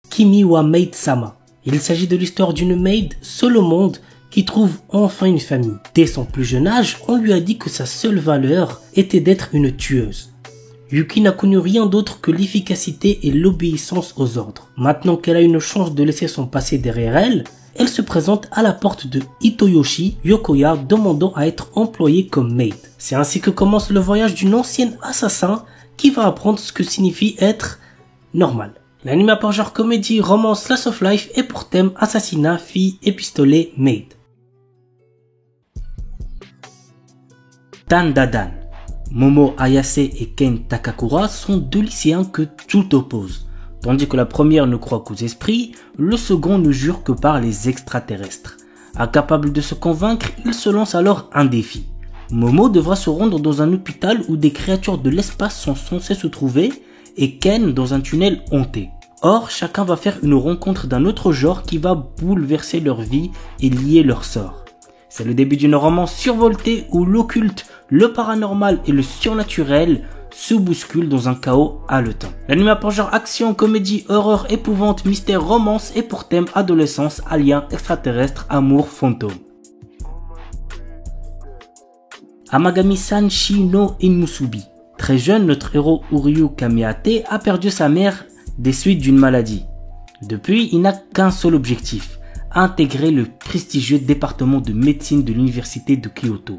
Kimi wa Maid Sama. Il s'agit de l'histoire d'une maid seule au monde qui trouve enfin une famille. Dès son plus jeune âge, on lui a dit que sa seule valeur était d'être une tueuse. Yuki n'a connu rien d'autre que l'efficacité et l'obéissance aux ordres. Maintenant qu'elle a une chance de laisser son passé derrière elle, elle se présente à la porte de Hitoyoshi Yokoya demandant à être employée comme maid. C'est ainsi que commence le voyage d'une ancienne assassin qui va apprendre ce que signifie être normal. L'anime a pour genre comédie, romance, slice of life et pour thème assassinat, fille et pistolet, maid. Dandadan. Momo Ayase et Ken Takakura sont deux lycéens que tout oppose. Tandis que la première ne croit qu'aux esprits, le second ne jure que par les extraterrestres. Incapable de se convaincre, il se lance alors un défi. Momo devra se rendre dans un hôpital où des créatures de l'espace sont censées se trouver et Ken dans un tunnel hanté. Or, chacun va faire une rencontre d'un autre genre qui va bouleverser leur vie et lier leur sort. C'est le début d'une romance survoltée où l'occulte, le paranormal et le surnaturel se bousculent dans un chaos haletant. L'anime a pour genre action, comédie, horreur, épouvante, mystère, romance et pour thème adolescence, aliens, extraterrestres, amour, fantôme. Amagami-san Shi no Inmusubi. Très jeune, notre héros Uryu Kamiate a perdu sa mère des suites d'une maladie. Depuis, il n'a qu'un seul objectif, intégrer le prestigieux département de médecine de l'université de Kyoto.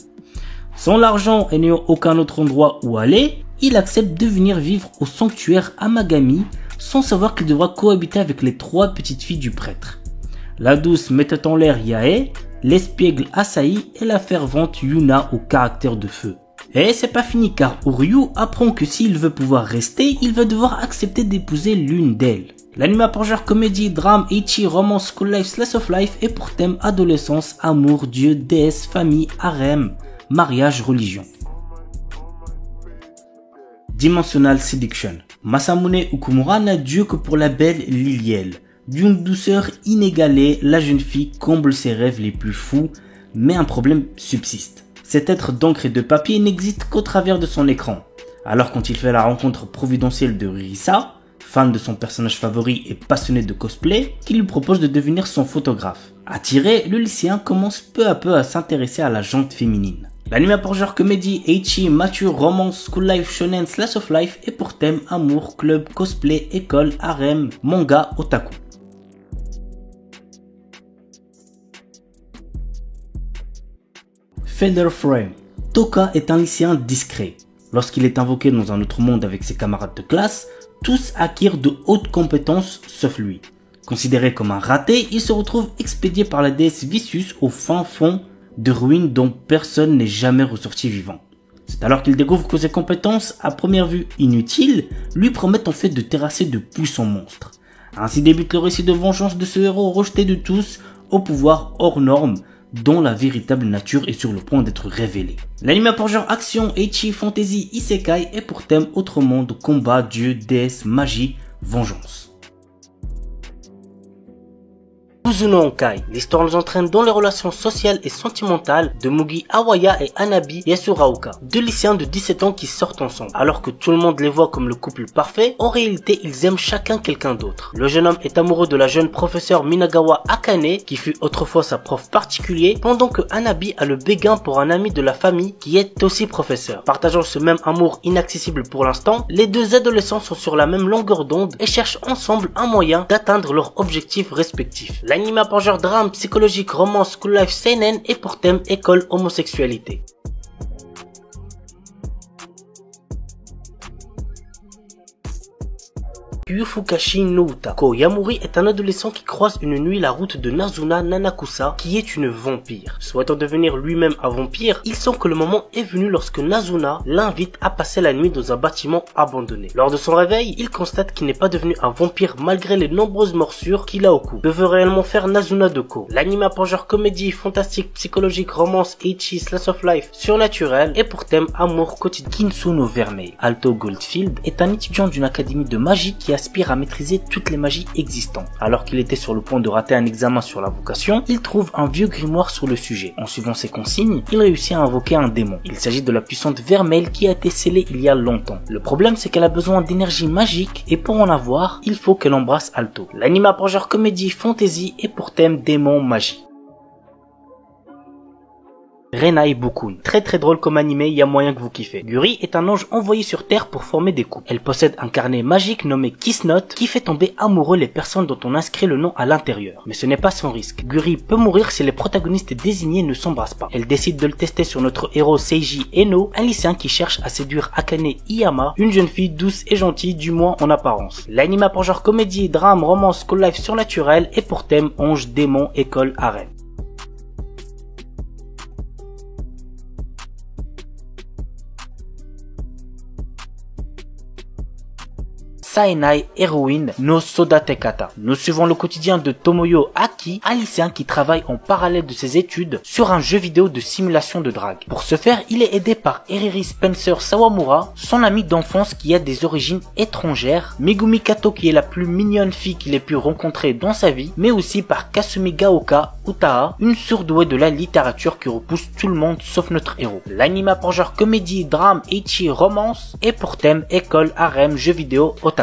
Sans l'argent et n'ayant aucun autre endroit où aller, il accepte de venir vivre au sanctuaire Amagami sans savoir qu'il devra cohabiter avec les 3 petites filles du prêtre. La douce mettait en l'air Yae, l'espiègle Asahi et la fervente Yuna au caractère de feu. Et c'est pas fini car Uryu apprend que s'il veut pouvoir rester, il va devoir accepter d'épouser l'une d'elles. L'anime a pour genre comédie, drame, ecchi, romance, school life, slice of life et pour thème adolescence, amour, dieu, déesse, famille, harem, mariage, religion. Dimensional Seduction. Masamune Okumura n'a Dieu que pour la belle Liliel. D'une douceur inégalée, la jeune fille comble ses rêves les plus fous, mais un problème subsiste. Cet être d'encre et de papier n'existe qu'au travers de son écran. Alors quand il fait la rencontre providentielle de Risa, fan de son personnage favori et passionné de cosplay, qui lui propose de devenir son photographe. Attiré, le lycéen commence peu à peu à s'intéresser à la jante féminine. L'anime a pour genre comédie, ecchi, mature, romance, school life, shonen, slice of life et pour thème amour, club, cosplay, école, harem, manga, otaku. Feather Frame. Toka est un lycéen discret. Lorsqu'il est invoqué dans un autre monde avec ses camarades de classe, tous acquièrent de hautes compétences sauf lui. Considéré comme un raté, il se retrouve expédié par la déesse Vicious au fin fond de ruines dont personne n'est jamais ressorti vivant. C'est alors qu'il découvre que ses compétences, à première vue inutiles, lui promettent en fait de terrasser de puissants monstres. Ainsi débute le récit de vengeance de ce héros rejeté de tous, au pouvoir hors norme, dont la véritable nature est sur le point d'être révélée. L'anime a pour genre action, ecchi, fantasy, isekai et pour thème autre monde, combat, dieu, déesse, magie, vengeance. Kuzuno Honkai. L'histoire nous entraîne dans les relations sociales et sentimentales de Mugi Awaya et Hanabi Yasuraoka, deux lycéens de 17 ans qui sortent ensemble. Alors que tout le monde les voit comme le couple parfait, en réalité ils aiment chacun quelqu'un d'autre. Le jeune homme est amoureux de la jeune professeure Minagawa Akane, qui fut autrefois sa prof particulier, pendant que Hanabi a le béguin pour un ami de la famille qui est aussi professeur. Partageant ce même amour inaccessible pour l'instant, les deux adolescents sont sur la même longueur d'onde et cherchent ensemble un moyen d'atteindre leurs objectifs respectifs. L'anime a pour genre drame, psychologique, romance, school life, seinen et pour thème école, homosexualité. Yufukashi no Uta. Ko Yamuri est un adolescent qui croise une nuit la route de Nazuna Nanakusa, qui est une vampire. Souhaitant devenir lui-même un vampire, il sent que le moment est venu lorsque Nazuna l'invite à passer la nuit dans un bâtiment abandonné. Lors de son réveil, il constate qu'il n'est pas devenu un vampire malgré les nombreuses morsures qu'il a au cou. Que veut réellement faire Nazuna de Ko? L'anime a pour genre comédie, fantastique, psychologique, romance, ecchi, slice of life, surnaturel et pour thème amour quotidien. Kinsuno Vermeil. Alto Goldfield est un étudiant d'une académie de magie qui a aspire à maîtriser toutes les magies existantes. Alors qu'il était sur le point de rater un examen sur la vocation, il trouve un vieux grimoire sur le sujet. En suivant ses consignes, il réussit à invoquer un démon. Il s'agit de la puissante Vermeil qui a été scellée il y a longtemps. Le problème, c'est qu'elle a besoin d'énergie magique et pour en avoir, il faut qu'elle embrasse Alto. L'anime a pour genre comédie fantasy et pour thème démon magie. Renai Bukun. Très drôle comme animé, il y a moyen que vous kiffez. Guri est un ange envoyé sur Terre pour former des couples. Elle possède un carnet magique nommé Kiss Note qui fait tomber amoureux les personnes dont on inscrit le nom à l'intérieur. Mais ce n'est pas sans risque. Guri peut mourir si les protagonistes désignés ne s'embrassent pas. Elle décide de le tester sur notre héros Seiji Eno, un lycéen qui cherche à séduire Akane Iyama, une jeune fille douce et gentille, du moins en apparence. L'anime a pour genre comédie, drame, romance, school life surnaturel et pour thème ange, démon, école, harem. Saenai Heroine no Sodatekata. Nous suivons le quotidien de Tomoyo Aki, un lycéen qui travaille en parallèle de ses études sur un jeu vidéo de simulation de drague. Pour ce faire, il est aidé par Eriri Spencer Sawamura, son ami d'enfance qui a des origines étrangères, Megumi Kato qui est la plus mignonne fille qu'il ait pu rencontrer dans sa vie, mais aussi par Kasumi Gaoka Utaha, une surdouée de la littérature qui repousse tout le monde sauf notre héros. L'anime a pour genre comédie, drame, ecchi, romance et pour thème école, harem, jeux vidéo, otaku.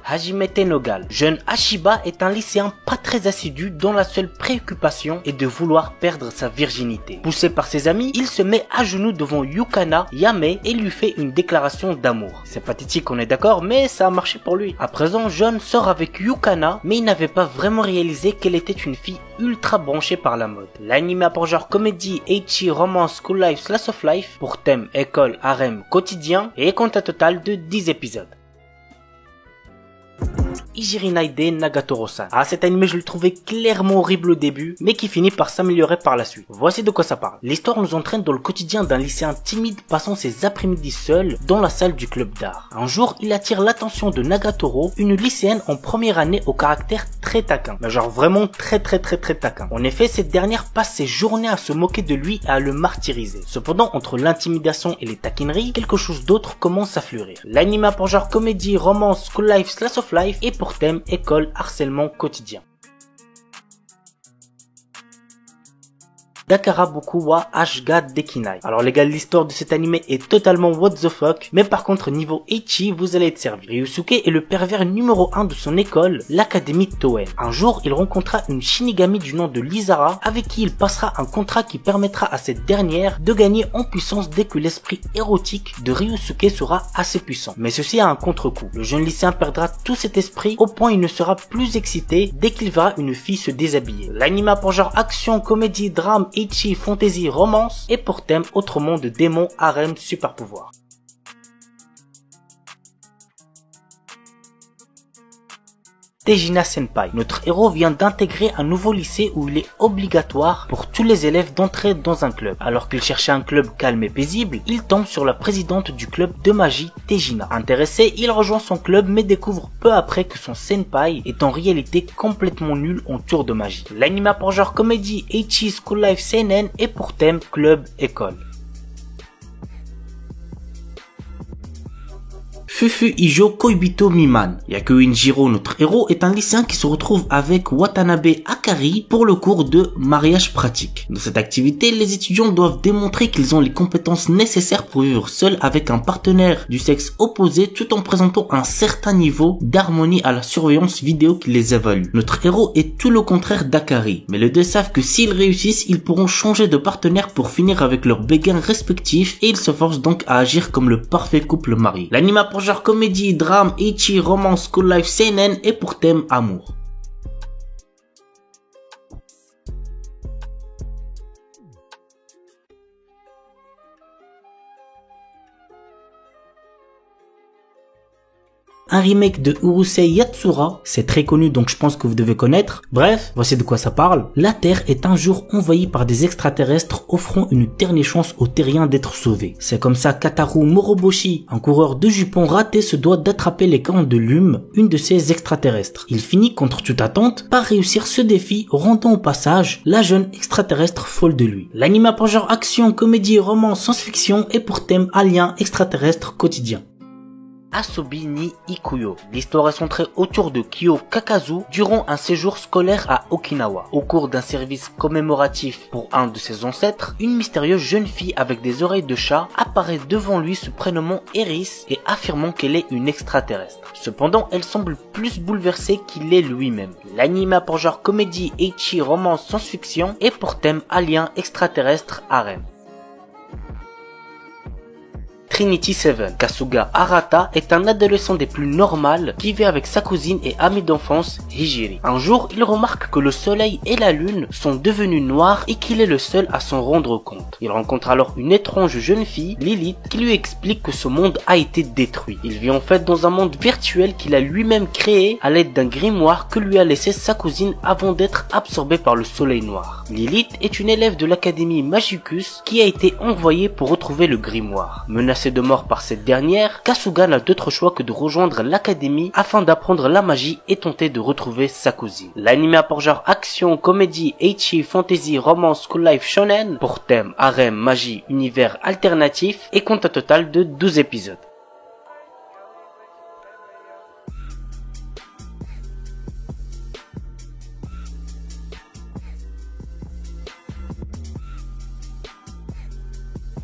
Hajime Tenogal. Jeune Ashiba est un lycéen pas très assidu dont la seule préoccupation est de vouloir perdre sa virginité. Poussé par ses amis, il se met à genoux devant Yukana Yame et lui fait une déclaration d'amour. C'est pathétique, on est d'accord, mais ça a marché pour lui. À présent, John sort avec Yukana, mais il n'avait pas vraiment réalisé qu'elle était une fille ultra branchée par la mode. L'anime a pour genre comédie, ecchi, romance, school life, slice of life, pour thème école, harem, quotidien et compte un total de 10 épisodes. Ijirinaide Nagatoro-san. Ah, cet anime, je le trouvais clairement horrible au début, mais qui finit par s'améliorer par la suite. Voici de quoi ça parle. L'histoire nous entraîne dans le quotidien d'un lycéen timide passant ses après-midi seul dans la salle du club d'art. Un jour, il attire l'attention de Nagatoro, une lycéenne en première année au caractère très taquin. Mais genre vraiment très taquin. En effet, cette dernière passe ses journées à se moquer de lui et à le martyriser. Cependant, entre l'intimidation et les taquineries, quelque chose d'autre commence à fleurir. L'anime a pour genre comédie, romance, school life, slice of life et pour thème école, harcèlement quotidien. Dakaraboku wa Ashga Dekinai. Alors les gars, l'histoire de cet anime est totalement what the fuck, mais par contre niveau ecchi, vous allez être servi. Ryusuke est le pervers numéro 1 de son école, l'académie Toen. Un jour, il rencontra une Shinigami du nom de Lizara, avec qui il passera un contrat qui permettra à cette dernière de gagner en puissance dès que l'esprit érotique de Ryusuke sera assez puissant. Mais ceci a un contre-coup. Le jeune lycéen perdra tout cet esprit au point il ne sera plus excité dès qu'il verra une fille se déshabiller. L'anime a pour genre action, comédie, drame, ecchi, fantasy, romance et pour thème autre monde de démons, harem, super pouvoir. Tejina Senpai. Notre héros vient d'intégrer un nouveau lycée où il est obligatoire pour tous les élèves d'entrer dans un club. Alors qu'il cherchait un club calme et paisible, il tombe sur la présidente du club de magie, Tejina. Intéressé, il rejoint son club mais découvre peu après que son senpai est en réalité complètement nul en tour de magie. L'anime a pour genre comédie, ecchi, school life, seinen et pour thème club, école. Fufu Ijo Koibito Miman. Yakuinjiro, notre héros, est un lycéen qui se retrouve avec Watanabe Akari pour le cours de mariage pratique. Dans cette activité, les étudiants doivent démontrer qu'ils ont les compétences nécessaires pour vivre seuls avec un partenaire du sexe opposé tout en présentant un certain niveau d'harmonie à la surveillance vidéo qui les évalue. Notre héros est tout le contraire d'Akari, mais les deux savent que s'ils réussissent, ils pourront changer de partenaire pour finir avec leurs béguins respectifs et ils se forcent donc à agir comme le parfait couple marié. L'anime a pour genre comédie, drame, ecchi, romance, school life, seinen et pour thème amour. un remake de Urusei Yatsura, c'est très connu donc je pense que vous devez connaître. Bref, voici de quoi ça parle. La Terre est un jour envahie par des extraterrestres offrant une dernière chance aux terriens d'être sauvés. C'est comme ça qu'Ataru Moroboshi, un coureur de jupons raté, se doit d'attraper les cornes de Lume, une de ces extraterrestres. Il finit contre toute attente par réussir ce défi, rendant au passage la jeune extraterrestre folle de lui. L'anime a pour genre action, comédie, roman, science-fiction et pour thème alien extraterrestre quotidien. Asobi ni Ikuyo. L'histoire est centrée autour de Kyo Kakazu durant un séjour scolaire à Okinawa. Au cours d'un service commémoratif pour un de ses ancêtres, une mystérieuse jeune fille avec des oreilles de chat apparaît devant lui se prénommant Eris et affirmant qu'elle est une extraterrestre. Cependant, elle semble plus bouleversée qu'il est lui-même. L'anime a pour genre comédie, ecchi, romance, science-fiction et pour thème alien extraterrestre harem. Trinity Seven. Kasuga Arata est un adolescent des plus normales qui vit avec sa cousine et amie d'enfance Hijiri. Un jour, il remarque que le soleil et la lune sont devenus noirs et qu'il est le seul à s'en rendre compte. Il rencontre alors une étrange jeune fille, Lilith, qui lui explique que ce monde a été détruit. Il vit en fait dans un monde virtuel qu'il a lui-même créé à l'aide d'un grimoire que lui a laissé sa cousine avant d'être absorbé par le soleil noir. Lilith est une élève de l'académie Magicus qui a été envoyée pour retrouver le grimoire. Menacée de mort par cette dernière, Kasuga n'a d'autre choix que de rejoindre l'académie afin d'apprendre la magie et tenter de retrouver sa cousine. L'anime a pour genre action, comédie, ecchi, fantasy, romance, school life, shonen, pour thème harem, magie, univers alternatif et compte un total de 12 épisodes.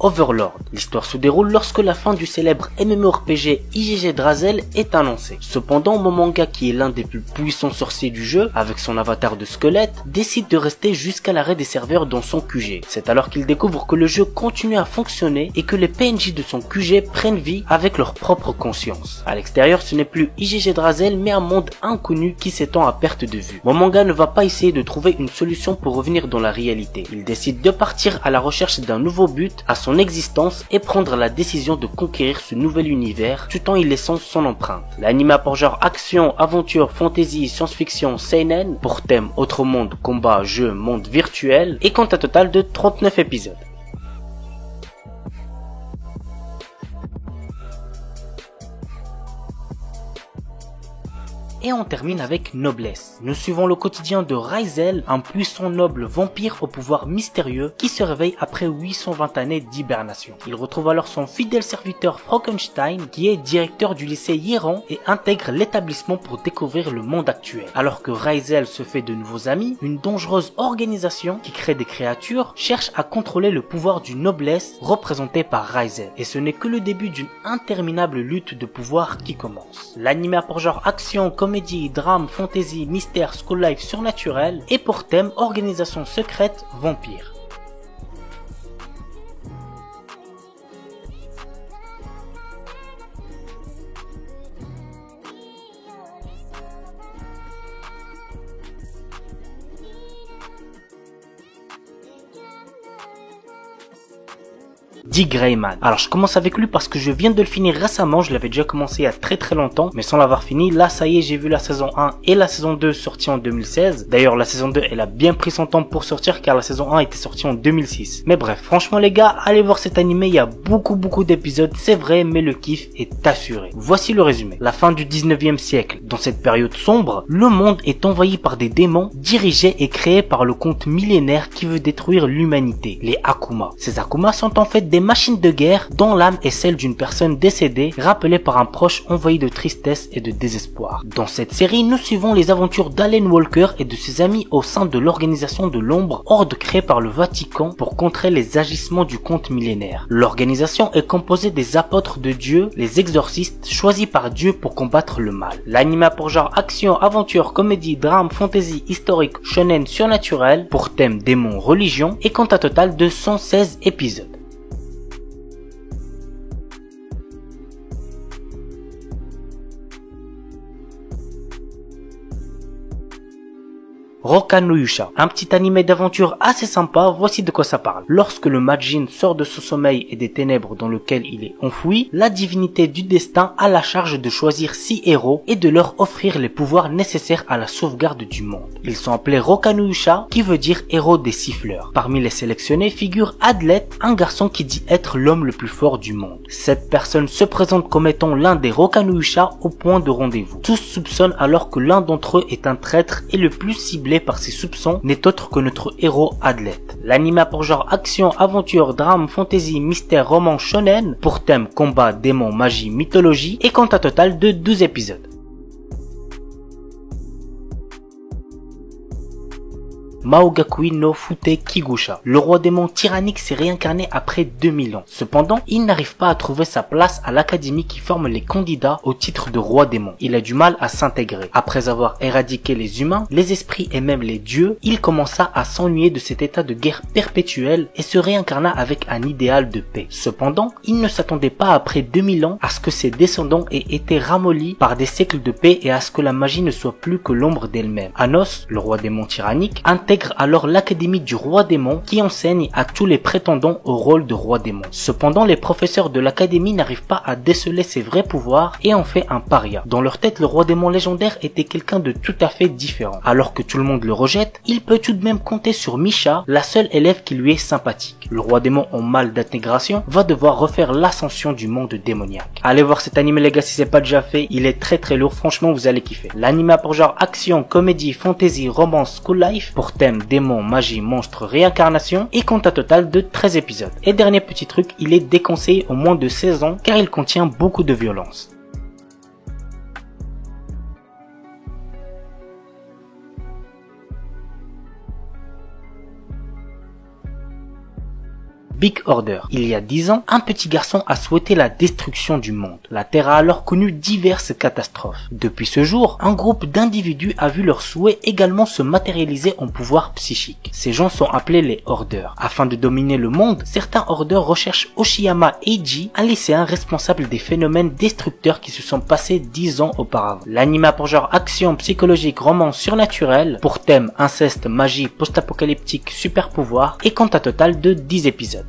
Overlord. L'histoire se déroule lorsque la fin du célèbre MMORPG IGG Drazel est annoncée. Cependant, Momonga, qui est l'un des plus puissants sorciers du jeu, avec son avatar de squelette, décide de rester jusqu'à l'arrêt des serveurs dans son QG. C'est alors qu'il découvre que le jeu continue à fonctionner et que les PNJ de son QG prennent vie avec leur propre conscience. À l'extérieur, ce n'est plus IGG Drazel mais un monde inconnu qui s'étend à perte de vue. Momonga ne va pas essayer de trouver une solution pour revenir dans la réalité. Il décide de partir à la recherche d'un nouveau but à son existence et prendre la décision de conquérir ce nouvel univers tout en y laissant son empreinte. L'anime a pour genre action, aventure, fantasy, science-fiction, seinen, pour thème autre monde, combat, jeu, monde virtuel et compte un total de 39 épisodes. Et on termine avec Noblesse. Nous suivons le quotidien de Raizel, un puissant noble vampire au pouvoir mystérieux qui se réveille après 820 années d'hibernation. Il retrouve alors son fidèle serviteur Frankenstein qui est directeur du lycée Hieran et intègre l'établissement pour découvrir le monde actuel. Alors que Raizel se fait de nouveaux amis, une dangereuse organisation qui crée des créatures cherche à contrôler le pouvoir du Noblesse représenté par Raizel. Et ce n'est que le début d'une interminable lutte de pouvoir qui commence. L'anime a pour genre action, comédie, drame, fantasy, mystère, school life, surnaturel et pour thème organisation secrète, vampire. Dick Grayman. Alors je commence avec lui parce que je viens de le finir récemment, je l'avais déjà commencé il y a très longtemps, mais sans l'avoir fini. Là ça y est, j'ai vu la saison 1 et la saison 2 sortie en 2016. D'ailleurs la saison 2 elle a bien pris son temps pour sortir car la saison 1 était sortie en 2006. Mais bref, franchement les gars, allez voir cet animé, il y a beaucoup d'épisodes, c'est vrai, mais le kiff est assuré. Voici le résumé. La fin du 19e siècle. Dans cette période sombre, le monde est envahi par des démons dirigés et créés par le comte millénaire qui veut détruire l'humanité, les Akuma. Ces Akuma sont en fait des machines de guerre dont l'âme est celle d'une personne décédée, rappelée par un proche envahi de tristesse et de désespoir. Dans cette série, nous suivons les aventures d'Alan Walker et de ses amis au sein de l'organisation de l'ombre, horde créée par le Vatican pour contrer les agissements du comte millénaire. L'organisation est composée des apôtres de Dieu, les exorcistes choisis par Dieu pour combattre le mal. L'anime a pour genre action, aventure, comédie, drame, fantasy, historique, shonen, surnaturel, pour thème démon, religion et compte un total de 116 épisodes. Roka no Yusha, un petit animé d'aventure assez sympa, voici de quoi ça parle. Lorsque le Majin sort de ce sommeil et des ténèbres dans lequel il est enfoui, la divinité du destin a la charge de choisir 6 héros et de leur offrir les pouvoirs nécessaires à la sauvegarde du monde. Ils sont appelés Roka no Yusha, qui veut dire héros des siffleurs. Parmi les sélectionnés figure Adlet, un garçon qui dit être l'homme le plus fort du monde. Cette personne se présente comme étant l'un des Roka no Yusha au point de rendez-vous. Tous soupçonnent alors que l'un d'entre eux est un traître et le plus ciblé par ses soupçons n'est autre que notre héros Adlet. L'anime a pour genre action, aventure, drame, fantasy, mystère, roman, shonen, pour thème combat, démons, magie, mythologie et compte un total de 12 épisodes. Maogakui no Fute Kigusha. Le roi démon tyrannique s'est réincarné après 2000 ans. Cependant, il n'arrive pas à trouver sa place à l'académie qui forme les candidats au titre de roi démon. Il a du mal à s'intégrer. Après avoir éradiqué les humains, les esprits et même les dieux, il commença à s'ennuyer de cet état de guerre perpétuelle et se réincarna avec un idéal de paix. Cependant, il ne s'attendait pas après 2000 ans à ce que ses descendants aient été ramollis par des siècles de paix et à ce que la magie ne soit plus que l'ombre d'elle-même. Anos, le roi démon tyrannique, intègre alors l'académie du roi démon qui enseigne à tous les prétendants au rôle de roi démon. Cependant, les professeurs de l'académie n'arrivent pas à déceler ses vrais pouvoirs et en fait un paria. Dans leur tête, le roi démon légendaire était quelqu'un de tout à fait différent. Alors que tout le monde le rejette, il peut tout de même compter sur Misha, la seule élève qui lui est sympathique. Le roi démon en mal d'intégration va devoir refaire l'ascension du monde démoniaque. Allez voir cet anime les gars si c'est pas déjà fait, il est très lourd, franchement vous allez kiffer. L'anime a pour genre action, comédie, fantasy, romance, school life, pour thème démons, magie, monstres, réincarnation et compte un total de 13 épisodes. Et dernier petit truc, il est déconseillé aux moins de 16 ans car il contient beaucoup de violence. Big Order. Il y a 10 ans, un petit garçon a souhaité la destruction du monde. La Terre a alors connu diverses catastrophes. Depuis ce jour, un groupe d'individus a vu leur souhait également se matérialiser en pouvoir psychique. Ces gens sont appelés les Orders. Afin de dominer le monde, certains Orders recherchent Oshiyama Eiji, un lycéen responsable des phénomènes destructeurs qui se sont passés 10 ans auparavant. L'anime a pour genre action, psychologique, roman surnaturel, pour thème inceste, magie, post-apocalyptique, super pouvoir et compte un total de 10 épisodes.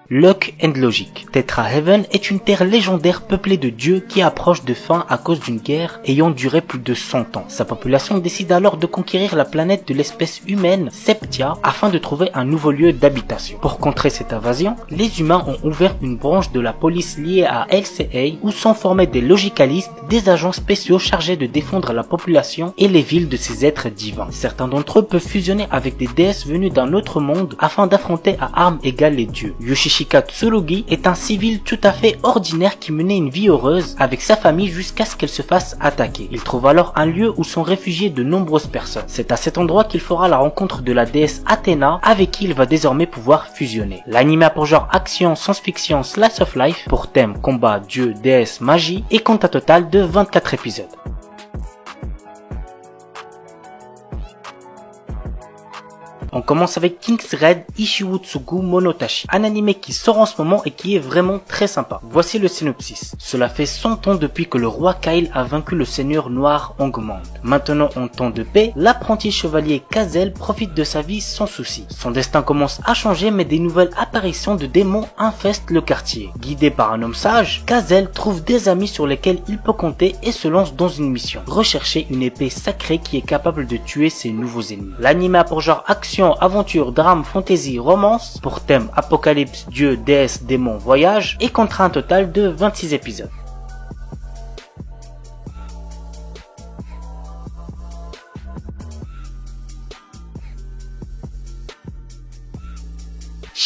Luck and Logic. Tetra Heaven est une terre légendaire peuplée de dieux qui approche de fin à cause d'une guerre ayant duré plus de 100 ans. Sa population décide alors de conquérir la planète de l'espèce humaine, Septia, afin de trouver un nouveau lieu d'habitation. Pour contrer cette invasion, les humains ont ouvert une branche de la police liée à LCA où sont formés des logicalistes, des agents spéciaux chargés de défendre la population et les villes de ces êtres divins. Certains d'entre eux peuvent fusionner avec des déesses venues d'un autre monde afin d'affronter à armes égales les dieux. Yoshishika Tsurugi est un civil tout à fait ordinaire qui menait une vie heureuse avec sa famille jusqu'à ce qu'elle se fasse attaquer. Il trouve alors un lieu où sont réfugiés de nombreuses personnes. C'est à cet endroit qu'il fera la rencontre de la déesse Athéna avec qui il va désormais pouvoir fusionner. L'anime a pour genre action, science-fiction, slice of life, pour thème combat, dieu, déesse, magie et compte un total de 24 épisodes. On commence avec King's Raid Ishiwotsugu Monotachi, un animé qui sort en ce moment et qui est vraiment très sympa. Voici le synopsis. Cela fait 100 ans depuis que le roi Kyle a vaincu le seigneur noir Hongmand. Maintenant en temps de paix, l'apprenti chevalier Kazel profite de sa vie sans souci. Son destin commence à changer mais des nouvelles apparitions de démons infestent le quartier. Guidé par un homme sage, Kazel trouve des amis sur lesquels il peut compter et se lance dans une mission. Rechercher une épée sacrée qui est capable de tuer ses nouveaux ennemis. L'anime a pour genre action, aventure, drame, fantasy, romance, pour thème apocalypse, dieu, déesse, démon, voyage, et comptera un total de 26 épisodes.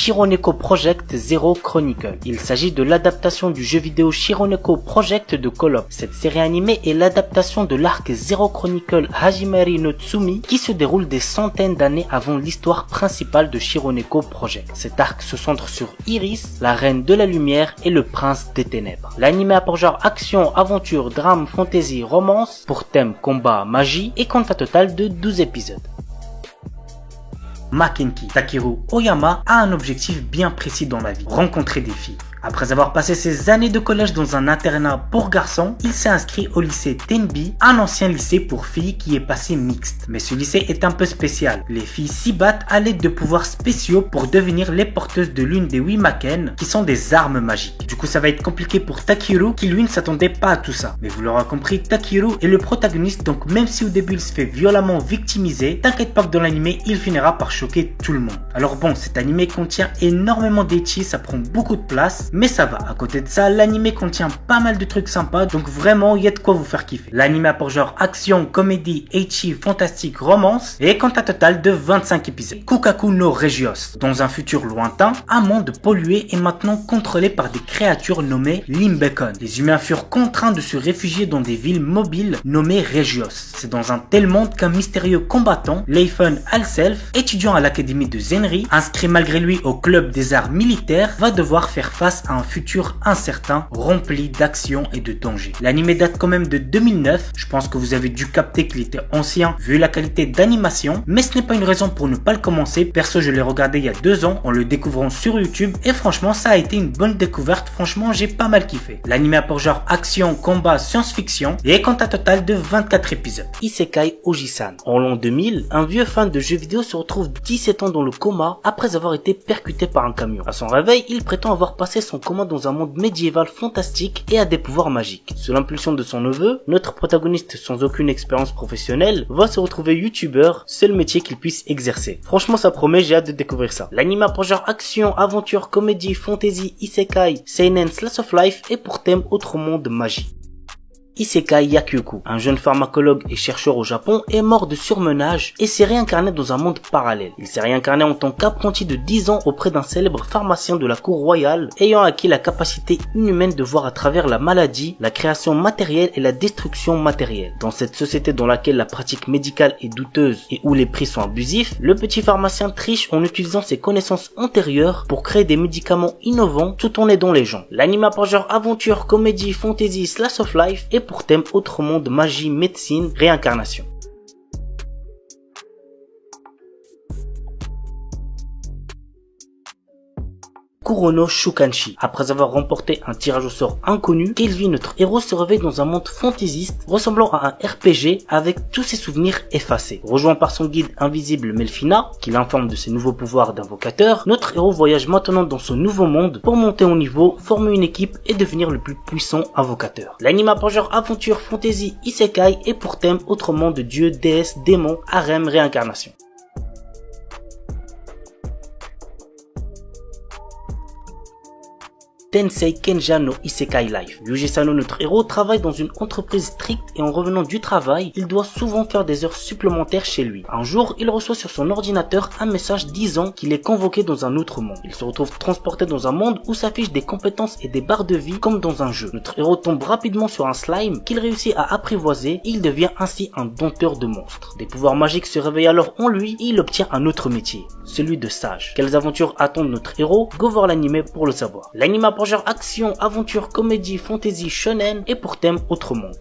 Shironeko Project Zero Chronicle. Il s'agit de l'adaptation du jeu vidéo Shironeko Project de Call of. Cette série animée est l'adaptation de l'arc Zero Chronicle Hajimari no Tsumi qui se déroule des centaines d'années avant l'histoire principale de Shironeko Project. Cet arc se centre sur Iris, la reine de la lumière et le prince des ténèbres. L'anime a pour genre action, aventure, drame, fantasy, romance, pour thème combat, magie et compte un total de 12 épisodes. Makenki. Takeru Oyama a un objectif bien précis dans la vie, rencontrer des filles. Après avoir passé ses années de collège dans un internat pour garçons, il s'est inscrit au lycée Tenby, un ancien lycée pour filles qui est passé mixte. Mais ce lycée est un peu spécial. Les filles s'y battent à l'aide de pouvoirs spéciaux pour devenir les porteuses de l'une des Wimaken, qui sont des armes magiques. Du coup, ça va être compliqué pour Takeru, qui lui ne s'attendait pas à tout ça. Mais vous l'aurez compris, Takeru est le protagoniste, donc même si au début il se fait violemment victimiser, t'inquiète pas que dans l'anime, il finira par choquer tout le monde. Alors bon, cet anime contient énormément d'ecchi, ça prend beaucoup de place, mais ça va. À côté de ça, l'anime contient pas mal de trucs sympas, donc vraiment, il y a de quoi vous faire kiffer. L'anime a pour genre action, comédie, ecchi, fantastique, romance, et compte un total de 25 épisodes. Kukaku no Regios. Dans un futur lointain, un monde pollué est maintenant contrôlé par des créatures nommées Limbekon. Les humains furent contraints de se réfugier dans des villes mobiles nommées Regios. C'est dans un tel monde qu'un mystérieux combattant, Leifun Alself, étudiant à l'académie de Zenri, inscrit malgré lui au club des arts militaires, va devoir faire face à un futur incertain, rempli d'action et de danger. L'anime date quand même de 2009, je pense que vous avez dû capter qu'il était ancien vu la qualité d'animation, mais ce n'est pas une raison pour ne pas le commencer. Perso, je l'ai regardé il y a 2 ans en le découvrant sur YouTube et franchement ça a été une bonne découverte, franchement j'ai pas mal kiffé. L'anime a pour genre action, combat, science-fiction et compte un total de 24 épisodes. Isekai Oji-san. En l'an 2000, un vieux fan de jeux vidéo se retrouve 17 ans dans le coma après avoir été percuté par un camion. À son réveil, il prétend avoir passé son coma dans un monde médiéval fantastique et a des pouvoirs magiques. Sous l'impulsion de son neveu, notre protagoniste sans aucune expérience professionnelle va se retrouver youtubeur, seul métier qu'il puisse exercer. Franchement ça promet, j'ai hâte de découvrir ça. L'anime a pour genre action, aventure, comédie, fantasy, isekai, seinen, slice of life et pour thème autre monde magie. Isekai Yakyuku, un jeune pharmacologue et chercheur au Japon, est mort de surmenage et s'est réincarné dans un monde parallèle. Il s'est réincarné en tant qu'apprenti de 10 ans auprès d'un célèbre pharmacien de la cour royale, ayant acquis la capacité inhumaine de voir à travers la maladie, la création matérielle et la destruction matérielle. Dans cette société dans laquelle la pratique médicale est douteuse et où les prix sont abusifs, le petit pharmacien triche en utilisant ses connaissances antérieures pour créer des médicaments innovants tout en aidant les gens. L'anime a pour genre aventure, comédie, fantasy, slice of life et pour thème autre monde, magie, médecine, réincarnation. Kurono Shukanshi. Après avoir remporté un tirage au sort inconnu, Kelvin, notre héros, se réveille dans un monde fantaisiste ressemblant à un RPG avec tous ses souvenirs effacés. Rejoint par son guide invisible Melfina, qui l'informe de ses nouveaux pouvoirs d'invocateur, notre héros voyage maintenant dans ce nouveau monde pour monter au niveau, former une équipe et devenir le plus puissant invocateur. L'anime a pour genre aventure, fantasy, isekai et pour thème autre monde de dieux, déesses, démons, harem, réincarnation. Tensei Kenja no Isekai Life. Yuji Sano, notre héros, travaille dans une entreprise stricte et en revenant du travail, il doit souvent faire des heures supplémentaires chez lui. Un jour, il reçoit sur son ordinateur un message disant qu'il est convoqué dans un autre monde. Il se retrouve transporté dans un monde où s'affichent des compétences et des barres de vie comme dans un jeu. Notre héros tombe rapidement sur un slime qu'il réussit à apprivoiser et il devient ainsi un dompteur de monstres. Des pouvoirs magiques se réveillent alors en lui et il obtient un autre métier, celui de sage. Quelles aventures attendent notre héros? Go voir l'anime pour le savoir. L'anime a pour genre action, aventure, comédie, fantasy, shonen et pour thème autre monde.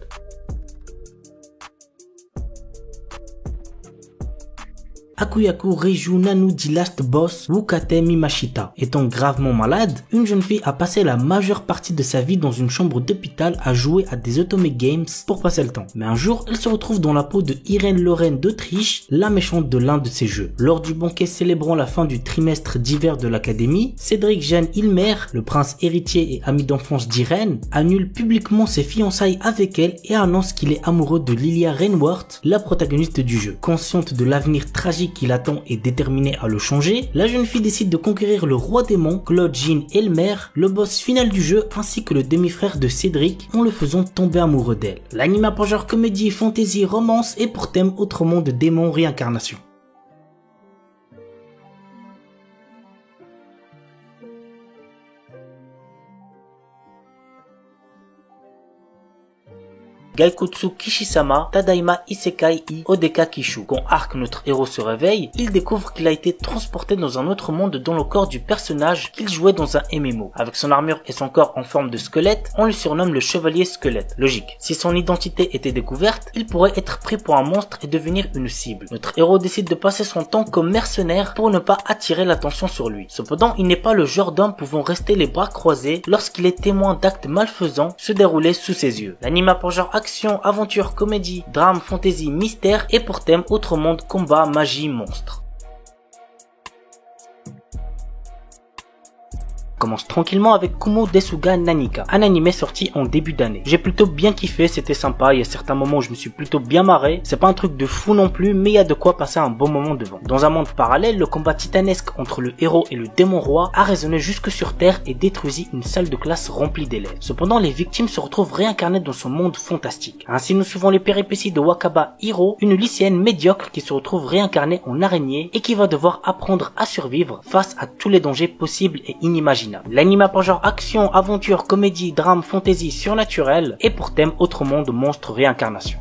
Akuyaku Reiju Nanu dit Last Boss Wukate Mimashita. Étant gravement malade, une jeune fille a passé la majeure partie de sa vie dans une chambre d'hôpital à jouer à des Otome Games pour passer le temps. Mais un jour, elle se retrouve dans la peau de Irène Lorraine d'Autriche, la méchante de l'un de ses jeux. Lors du banquet célébrant la fin du trimestre d'hiver de l'académie, Cédric Jeanne Ilmer, le prince héritier et ami d'enfance d'Irène, annule publiquement ses fiançailles avec elle et annonce qu'il est amoureux de Lilia Rainworth, la protagoniste du jeu. Consciente de l'avenir tragique qui l'attend et déterminée à le changer, la jeune fille décide de conquérir le roi démon, Claude Jean Elmer, le boss final du jeu ainsi que le demi-frère de Cédric, en le faisant tomber amoureux d'elle. L'anime a pour genre comédie, fantasy, romance et pour thème autre monde, démon, réincarnation. Gaikutsu Kishisama Tadaima Isekai I Odeka Kishu. Quand Arc, notre héros, se réveille, il découvre qu'il a été transporté dans un autre monde dans le corps du personnage qu'il jouait dans un MMO. Avec son armure et son corps en forme de squelette, on le surnomme le chevalier squelette. Logique. Si son identité était découverte, il pourrait être pris pour un monstre et devenir une cible. Notre héros décide de passer son temps comme mercenaire pour ne pas attirer l'attention sur lui. Cependant, il n'est pas le genre d'homme pouvant rester les bras croisés lorsqu'il est témoin d'actes malfaisants se dérouler sous ses yeux. L'anime a pour genre action, aventure, comédie, drame, fantasy, mystère et pour thème autre monde, combat, magie, monstre. Commence tranquillement avec Kumo Desuga Nanika, un animé sorti en début d'année. J'ai plutôt bien kiffé, c'était sympa, il y a certains moments où je me suis plutôt bien marré, c'est pas un truc de fou non plus, mais il y a de quoi passer un bon moment devant. Dans un monde parallèle, le combat titanesque entre le héros et le démon roi a résonné jusque sur Terre et détruisit une salle de classe remplie d'élèves. Cependant, les victimes se retrouvent réincarnées dans ce monde fantastique. Ainsi, nous suivons les péripéties de Wakaba Hiro, une lycéenne médiocre qui se retrouve réincarnée en araignée et qui va devoir apprendre à survivre face à tous les dangers possibles et inimaginables. L'anime a pour genre action, aventure, comédie, drame, fantasy, surnaturel et pour thème autre monde, monstre, réincarnation.